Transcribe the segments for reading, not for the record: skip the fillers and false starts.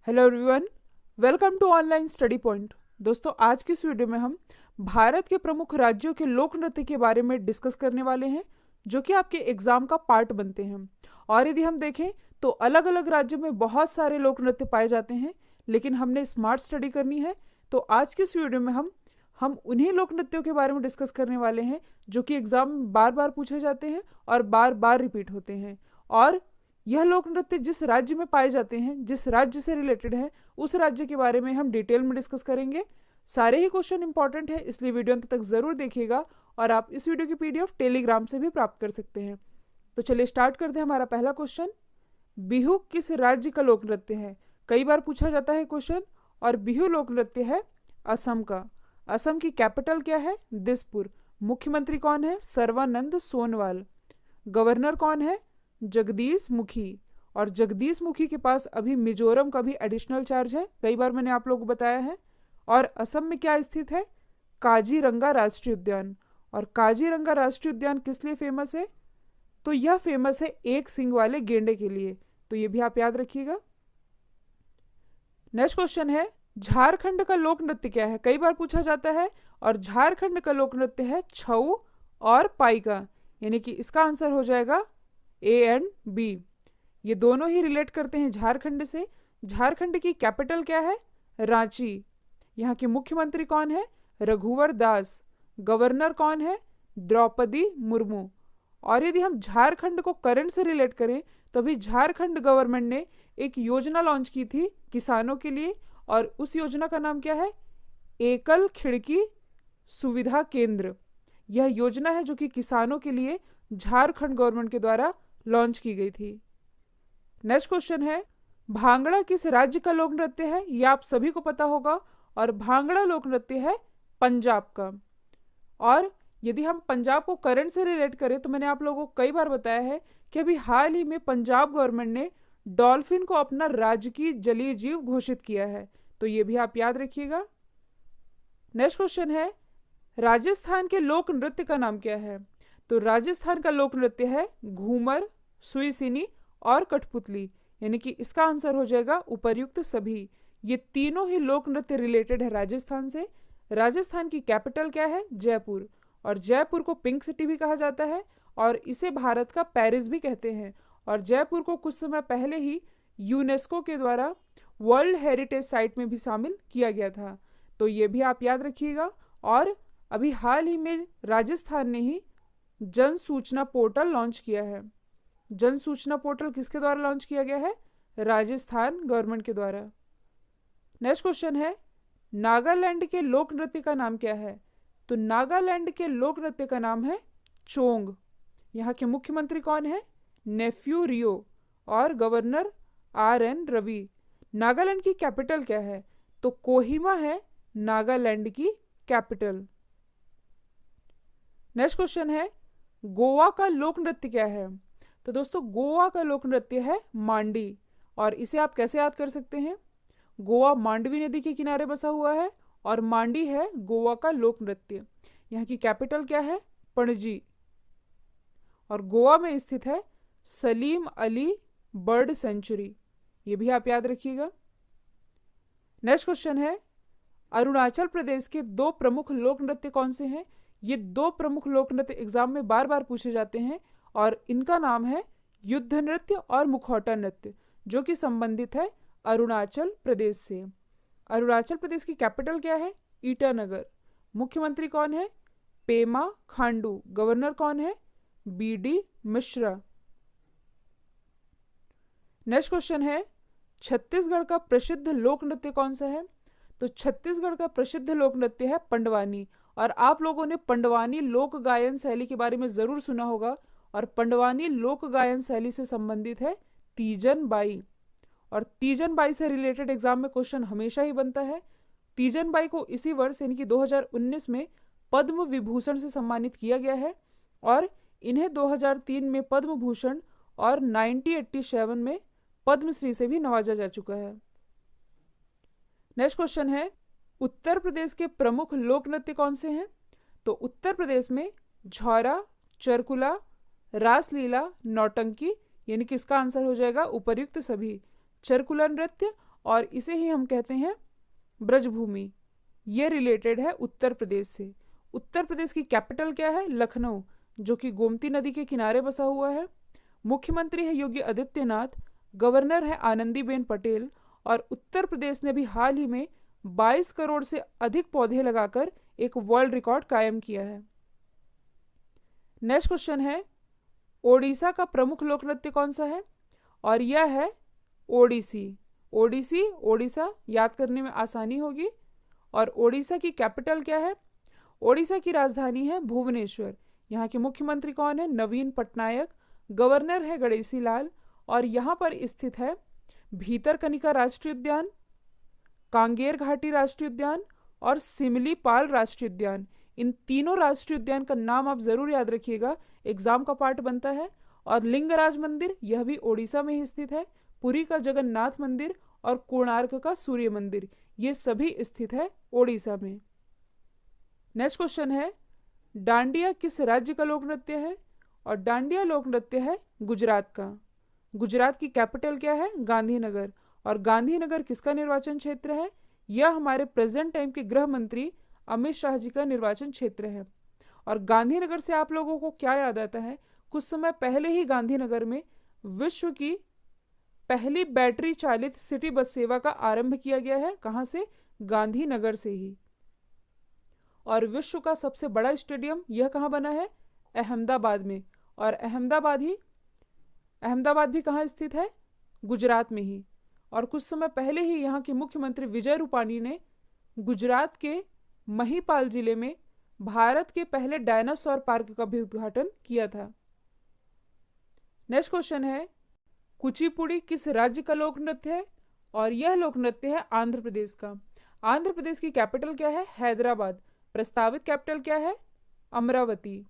Hello everyone, welcome to online study point. दोस्तों, आज की इस वीडियो में हम भारत के प्रमुख राज्यों के लोक नृत्य के बारे में डिस्कस करने वाले हैं, जो कि आपके एग्जाम का पार्ट बनते हैं। और यदि हम देखें तो अलग अलग राज्यों में बहुत सारे लोक नृत्य पाए जाते हैं, लेकिन हमने स्मार्ट स्टडी करनी है। तो आज की इस वीडियो में हम उन्हीं लोक नृत्यों के बारे में डिस्कस करने वाले हैं जो कि एग्जाम में बार बार पूछे जाते हैं और बार बार रिपीट होते हैं। और यह लोक नृत्य जिस राज्य में पाए जाते हैं, जिस राज्य से रिलेटेड है, उस राज्य के बारे में हम डिटेल में डिस्कस करेंगे। सारे ही क्वेश्चन इंपॉर्टेंट है, इसलिए वीडियो अंत तक जरूर देखिएगा। और आप इस वीडियो की पीडीएफ टेलीग्राम से भी प्राप्त कर सकते हैं। तो चलिए स्टार्ट करते हैं। हमारा पहला क्वेश्चन, बिहू किस राज्य का लोक नृत्य है? कई बार पूछा जाता है क्वेश्चन। और बिहू लोक नृत्य है असम का। असम की कैपिटल क्या है? दिसपुर। मुख्यमंत्री कौन है? सर्वानंद सोनोवाल। गवर्नर कौन है? जगदीश मुखी। और जगदीश मुखी के पास अभी मिजोरम का भी एडिशनल चार्ज है, कई बार मैंने आप लोगों को बताया है। और असम में क्या स्थित है? काजीरंगा राष्ट्रीय उद्यान। और काजीरंगा राष्ट्रीय उद्यान किस लिए फेमस है? तो यह फेमस है एक सींग वाले गेंडे के लिए। तो ये भी आप याद रखिएगा। नेक्स्ट क्वेश्चन है, झारखंड का लोक नृत्य क्या है? कई बार पूछा जाता है। और झारखंड का लोक नृत्य है छऊ और पाइका, यानी कि इसका आंसर हो जाएगा ए एंड बी। ये दोनों ही रिलेट करते हैं झारखंड से। झारखंड की कैपिटल क्या है? रांची। यहाँ के मुख्यमंत्री कौन है? रघुवर दास। गवर्नर कौन है? द्रौपदी मुर्मू। और यदि हम झारखंड को करंट से रिलेट करें तो अभी झारखंड गवर्नमेंट ने एक योजना लॉन्च की थी किसानों के लिए, और उस योजना का नाम क्या है? एकल खिड़की सुविधा केंद्र। यह योजना है जो कि किसानों के लिए झारखंड गवर्नमेंट के द्वारा लॉन्च की गई थी। नेक्स्ट क्वेश्चन है, भांगड़ा किस राज्य का लोक नृत्य है? यह आप सभी को पता होगा। और भांगड़ा लोक नृत्य है पंजाब का। और यदि हम पंजाब को करंट से रिलेट करें तो मैंने आप लोगों को कई बार बताया है कि अभी हाल ही में पंजाब गवर्नमेंट ने डॉल्फिन को अपना राजकीय जलीय जीव घोषित किया है। तो ये भी आप याद रखिएगा। नेक्स्ट क्वेश्चन है, राजस्थान के लोक नृत्य का नाम क्या है? तो राजस्थान का लोक नृत्य है घूमर, सुईसिनी और कठपुतली, यानी कि इसका आंसर हो जाएगा उपर्युक्त सभी। ये तीनों ही लोक नृत्य रिलेटेड है राजस्थान से। राजस्थान की कैपिटल क्या है? जयपुर। और जयपुर को पिंक सिटी भी कहा जाता है, और इसे भारत का पेरिस भी कहते हैं। और जयपुर को कुछ समय पहले ही यूनेस्को के द्वारा वर्ल्ड हेरिटेज साइट में भी शामिल किया गया था। तो ये भी आप याद रखिएगा। और अभी हाल ही में राजस्थान ने ही जन सूचना पोर्टल लॉन्च किया है। जन सूचना पोर्टल किसके द्वारा लॉन्च किया गया है? राजस्थान गवर्नमेंट के द्वारा। नेक्स्ट क्वेश्चन है, नागालैंड के लोक नृत्य का नाम क्या है? तो नागालैंड के लोक नृत्य का नाम है चोंग। यहाँ के मुख्यमंत्री कौन है? नेफ्यू रियो। और governor R N Ravi. Nagaland की कैपिटल क्या है? तो कोहिमा है नागालैंड की कैपिटल। नेक्स्ट क्वेश्चन है, गोवा का लोक नृत्य क्या है? तो दोस्तों, गोवा का लोक नृत्य है मांडी। और इसे आप कैसे याद कर सकते हैं? गोवा मांडवी नदी के किनारे बसा हुआ है, और मांडी है गोवा का लोक नृत्य। यहाँ की कैपिटल क्या है? पणजी। और गोवा में स्थित है सलीम अली बर्ड सेंचुरी। ये भी आप याद रखिएगा। नेक्स्ट क्वेश्चन है, अरुणाचल प्रदेश के दो प्रमुख लोक नृत्य कौन से हैं? ये दो प्रमुख लोक नृत्य एग्जाम में बार बार पूछे जाते हैं, और इनका नाम है युद्ध नृत्य और मुखौटा नृत्य, जो कि संबंधित है अरुणाचल प्रदेश से। अरुणाचल प्रदेश की कैपिटल क्या है? ईटानगर। मुख्यमंत्री कौन है? पेमा खांडू। गवर्नर कौन है? बीडी मिश्रा। नेक्स्ट क्वेश्चन है, छत्तीसगढ़ का प्रसिद्ध लोक नृत्य कौन सा है? तो छत्तीसगढ़ का प्रसिद्ध लोक नृत्य है पंडवानी। और आप लोगों ने पंडवानी लोक गायन शैली के बारे में जरूर सुना होगा। और पंडवानी लोक गायन शैली से संबंधित है तीजन बाई। और तीजन बाई से रिलेटेड एग्जाम में क्वेश्चन हमेशा ही बनता है। तीजन बाई को इसी वर्ष यानी कि 2019 में पद्म विभूषण से सम्मानित किया गया है, और इन्हें 2003 में पद्म भूषण और 1987 में पद्मश्री से भी नवाजा जा चुका है। नेक्स्ट क्वेश्चन है, उत्तर प्रदेश के प्रमुख लोक नृत्य कौन से हैं? तो उत्तर प्रदेश में झौरा, चरकुला, रासलीला, नौटंकी, यानी कि इसका आंसर हो जाएगा उपर्युक्त सभी। चरकुला नृत्य और इसे ही हम कहते हैं ब्रजभूमि। ये रिलेटेड है उत्तर प्रदेश से। उत्तर प्रदेश की कैपिटल क्या है? लखनऊ, जो कि गोमती नदी के किनारे बसा हुआ है। मुख्यमंत्री है योगी आदित्यनाथ, गवर्नर है आनंदीबेन पटेल, और उत्तर प्रदेश ने भी हाल ही में 22 करोड़ से अधिक पौधे लगाकर एक वर्ल्ड रिकॉर्ड कायम किया है। नेक्स्ट क्वेश्चन है, ओडिशा का प्रमुख लोक नृत्य कौन सा है? और यह है ओडिसी। ओडिसी, ओडिशा, याद करने में आसानी होगी। और ओडिशा की कैपिटल क्या है? ओडिशा की राजधानी है भुवनेश्वर। यहाँ के मुख्यमंत्री कौन है? नवीन पटनायक। गवर्नर है गणेशी लाल, और यहाँ पर स्थित है भीतरकनिका राष्ट्रीय उद्यान, कांगेर घाटी राष्ट्रीय उद्यान और सिमलीपाल राष्ट्रीय उद्यान। इन तीनों राष्ट्रीय उद्यान का नाम आप जरूर याद रखिएगा, एग्जाम का पार्ट बनता है। और लिंगराज मंदिर, यह भी ओडिशा में ही स्थित है। पुरी का जगन्नाथ मंदिर और कोणार्क का सूर्य मंदिर, ये सभी स्थित है ओडिशा में। नेक्स्ट क्वेश्चन है, डांडिया किस राज्य का लोक नृत्य है? और डांडिया लोक नृत्य है गुजरात का। गुजरात की कैपिटल क्या है? गांधीनगर। और गांधीनगर किसका निर्वाचन क्षेत्र है? यह हमारे प्रेजेंट टाइम के गृह मंत्री अमित शाह जी का निर्वाचन क्षेत्र है। और गांधीनगर से आप लोगों को क्या याद आता है? कुछ समय पहले ही गांधीनगर में विश्व की पहली बैटरी चालित सिटी बस सेवा का आरंभ किया गया है। कहां से? गांधीनगर से ही। और विश्व का सबसे बड़ा स्टेडियम यह कहाँ बना है? अहमदाबाद में। और अहमदाबाद भी कहाँ स्थित है? गुजरात में ही। और कुछ समय पहले ही यहाँ के मुख्यमंत्री विजय रूपाणी ने गुजरात के महिपाल जिले में भारत के पहले डायनासोर पार्क का भी उद्घाटन किया था। नेक्स्ट क्वेश्चन है, कुचिपुड़ी किस राज्य का लोक नृत्य है? और यह लोक नृत्य है आंध्र प्रदेश का। आंध्र प्रदेश की कैपिटल क्या है? हैदराबाद। प्रस्तावित कैपिटल क्या है? अमरावती।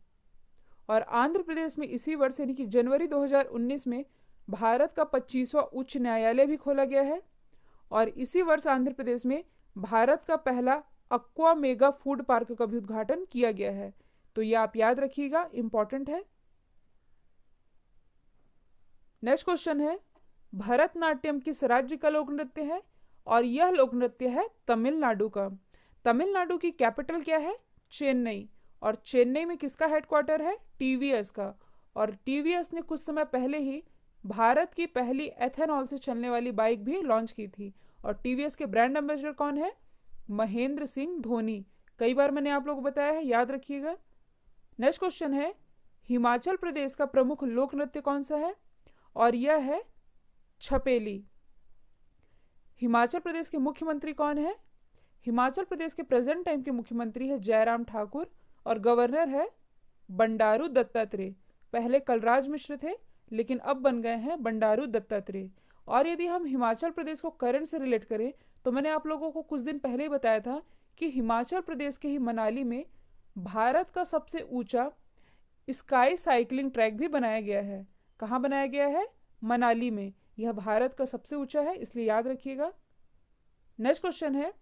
और आंध्र प्रदेश में इसी वर्ष यानी कि जनवरी 2019 में भारत का 25वां उच्च न्यायालय भी खोला गया है। और इसी वर्ष आंध्र प्रदेश में भारत का पहला अक्वा मेगा फूड पार्क का भी उद्घाटन किया गया है। तो ये आप याद रखिएगा, इंपॉर्टेंट है। नेक्स्ट क्वेश्चन है, भरतनाट्यम किस राज्य का लोक नृत्य है? और यह लोक नृत्य है तमिलनाडु का। तमिलनाडु की कैपिटल क्या है? चेन्नई। और चेन्नई में किसका हेडक्वार्टर है? टीवीएस का। और टीवीएस ने कुछ समय पहले ही भारत की पहली एथेनॉल से चलने वाली बाइक भी लॉन्च की थी। और टीवीएस के ब्रांड एम्बेसडर कौन है? महेंद्र सिंह धोनी। कई बार मैंने आप लोगों को बताया है, याद रखिएगा। नेक्स्ट क्वेश्चन है, हिमाचल प्रदेश का प्रमुख लोक नृत्य कौन सा है? और यह है छपेली। हिमाचल प्रदेश के मुख्यमंत्री कौन है? हिमाचल प्रदेश के प्रेजेंट टाइम के मुख्यमंत्री है जयराम ठाकुर, और गवर्नर है बंडारू दत्तात्रेय। पहले कलराज मिश्र थे, लेकिन अब बन गए हैं बंडारू दत्तात्रेय। और यदि हम हिमाचल प्रदेश को करंट से रिलेट करें, तो मैंने आप लोगों को कुछ दिन पहले ही बताया था कि हिमाचल प्रदेश के ही मनाली में भारत का सबसे ऊंचा स्काई साइकिलिंग ट्रैक भी बनाया गया है। कहाँ बनाया गया है? मनाली में। यह भारत का सबसे ऊंचा है, इसलिए याद रखिएगा। नेक्स्ट क्वेश्चन है,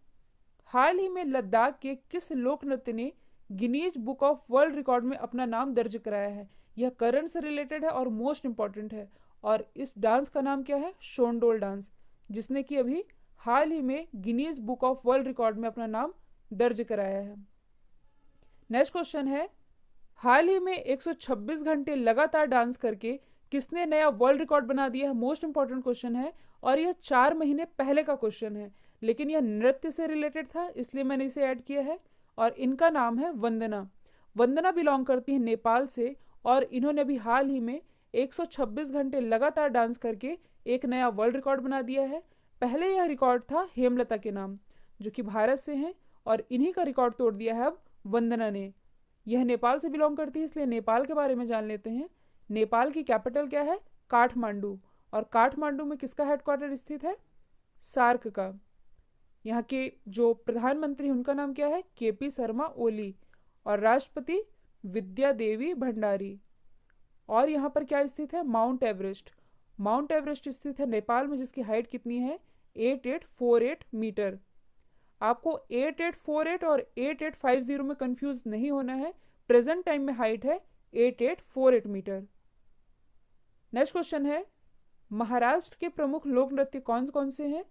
हाल ही में लद्दाख के किस लोक नृत्य ने Guinness book of world record में अपना नाम दर्ज कराया है? यह करंट से रिलेटेड है और मोस्ट इंपॉर्टेंट है। और इस डांस का नाम क्या है? शोंडोल डांस, जिसने कि अभी हाल ही में Guinness book of world record में अपना नाम दर्ज कराया है। नेक्स्ट क्वेश्चन है, हाल ही में 126 घंटे लगातार डांस करके किसने नया वर्ल्ड रिकॉर्ड बना दिया है? मोस्ट इंपॉर्टेंट क्वेश्चन है, और यह 4 महीने पहले का क्वेश्चन है, लेकिन यह नृत्य से रिलेटेड था, इसलिए मैंने इसे ऐड किया है। और इनका नाम है वंदना। वंदना बिलोंग करती है नेपाल से, और इन्होंने भी हाल ही में 126 घंटे लगातार डांस करके एक नया वर्ल्ड रिकॉर्ड बना दिया है। पहले यह रिकॉर्ड था हेमलता के नाम, जो कि भारत से हैं, और इन्हीं का रिकॉर्ड तोड़ दिया है अब वंदना ने। यह नेपाल से बिलोंग करती है, इसलिए नेपाल के बारे में जान लेते हैं। नेपाल की कैपिटल क्या है? काठमांडू। और काठमांडू में किसका हेडक्वार्टर स्थित है? सार्क का। यहाँ के जो प्रधानमंत्री उनका नाम क्या है? केपी शर्मा ओली। और राष्ट्रपति विद्या देवी भंडारी। और यहाँ पर क्या स्थित है? Mount Everest. माउंट एवरेस्ट स्थित है नेपाल में, जिसकी हाइट कितनी है? 8848 मीटर। आपको 8848 और 8850 में कंफ्यूज नहीं होना है। प्रेजेंट टाइम में हाइट है 8848 मीटर। नेक्स्ट क्वेश्चन है, महाराष्ट्र के प्रमुख लोक नृत्य कौन कौन से हैं?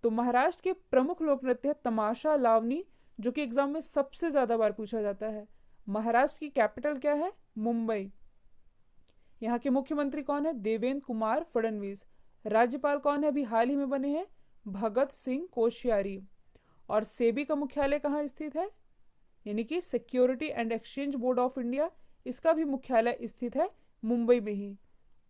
तो महाराष्ट्र के प्रमुख लोक नृत्य है तमाशा, लावनी, जो कि एग्जाम में सबसे ज्यादा बार पूछा जाता है। महाराष्ट्र की कैपिटल क्या है? मुंबई। यहाँ के मुख्यमंत्री कौन है? देवेंद्र कुमार फडणवीस। राज्यपाल कौन है? अभी हाल ही में बने हैं, भगत सिंह कोश्यारी। और सेबी का मुख्यालय कहाँ स्थित है? यानी कि security and exchange board of India, इसका भी मुख्यालय स्थित है मुंबई में ही।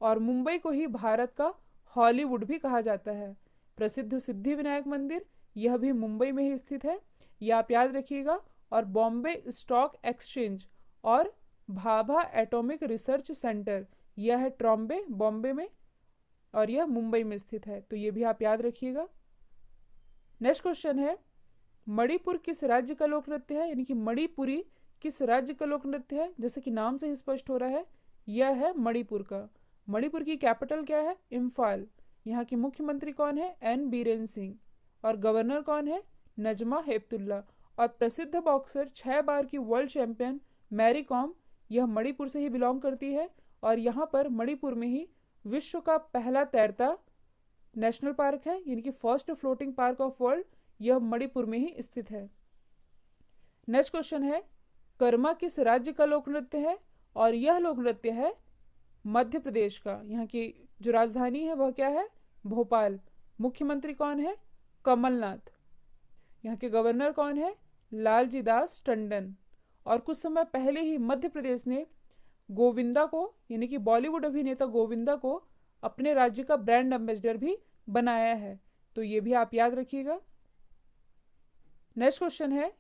और मुंबई को ही भारत का हॉलीवुड भी कहा जाता है। प्रसिद्ध सिद्धि विनायक मंदिर, यह भी मुंबई में ही स्थित है, यह आप याद रखिएगा। और बॉम्बे स्टॉक एक्सचेंज और भाभा एटॉमिक रिसर्च सेंटर, यह है ट्रॉम्बे, बॉम्बे में, और यह मुंबई में स्थित है, तो यह भी आप याद रखिएगा। नेक्स्ट क्वेश्चन है, मणिपुर किस राज्य का लोक नृत्य है? यानी कि मणिपुरी किस राज्य का लोक नृत्य है? जैसे कि नाम से ही स्पष्ट हो रहा है, यह है मणिपुर का। मणिपुर की कैपिटल क्या है? इम्फाल। यहाँ के मुख्यमंत्री कौन है? एन बीरेन सिंह। और गवर्नर कौन है? नजमा हेपतुल्ला। और प्रसिद्ध बॉक्सर 6 बार की वर्ल्ड चैंपियन मैरी कॉम, यह मणिपुर से ही बिलोंग करती है। और यहाँ पर मणिपुर में ही विश्व का पहला तैरता नेशनल पार्क है, यानी कि first floating park of world, यह मणिपुर में ही स्थित है। नेक्स्ट क्वेश्चन है, कर्मा किस राज्य का लोक नृत्य है? और यह लोक नृत्य है मध्य प्रदेश का। यहाँ की जो राजधानी है वह क्या है? भोपाल। मुख्यमंत्री कौन है? कमलनाथ। यहाँ के गवर्नर कौन है? लालजी दास टंडन। और कुछ समय पहले ही मध्य प्रदेश ने गोविंदा को, यानी कि बॉलीवुड अभिनेता गोविंदा को, अपने राज्य का ब्रांड एम्बेसडर भी बनाया है, तो ये भी आप याद रखिएगा। नेक्स्ट क्वेश्चन है,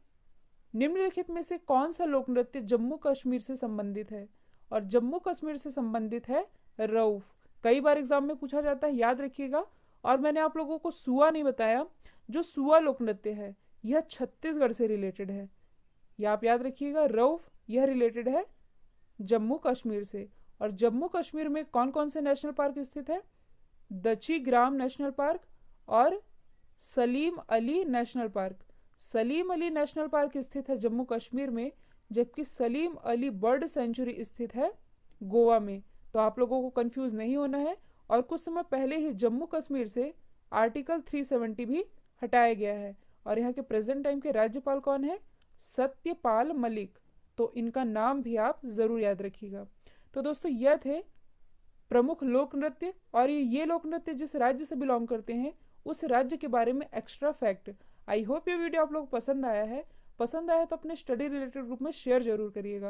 निम्नलिखित में से कौन सा लोक नृत्य जम्मू कश्मीर से संबंधित है? और जम्मू कश्मीर से संबंधित है रऊफ। कई बार एग्जाम में पूछा जाता है, याद रखिएगा। और मैंने आप लोगों को सुआ नहीं बताया, जो सुआ लोक नृत्य है यह छत्तीसगढ़ से रिलेटेड है, यह आप याद रखिएगा। रऊफ यह रिलेटेड है जम्मू कश्मीर से। और जम्मू कश्मीर में कौन कौन से नेशनल पार्क स्थित है? दची ग्राम नेशनल पार्क और Salim Ali national park. Salim Ali national park स्थित है जम्मू कश्मीर में, जबकि सलीम अली बर्ड सेंचुरी स्थित है गोवा में। तो आप लोगों को कंफ्यूज नहीं होना है। और कुछ समय पहले ही जम्मू कश्मीर से आर्टिकल 370 भी हटाया गया है। और यहाँ के प्रेजेंट टाइम के राज्यपाल कौन है? सत्यपाल मलिक। तो इनका नाम भी आप जरूर याद रखिएगा। तो दोस्तों, यह थे प्रमुख लोक नृत्य, और ये लोक नृत्य जिस राज्य से बिलोंग करते हैं उस राज्य के बारे में एक्स्ट्रा फैक्ट। आई होप ये वीडियो आप लोग पसंद आया है। पसंद आया तो अपने स्टडी रिलेटेड ग्रुप में शेयर जरूर करिएगा।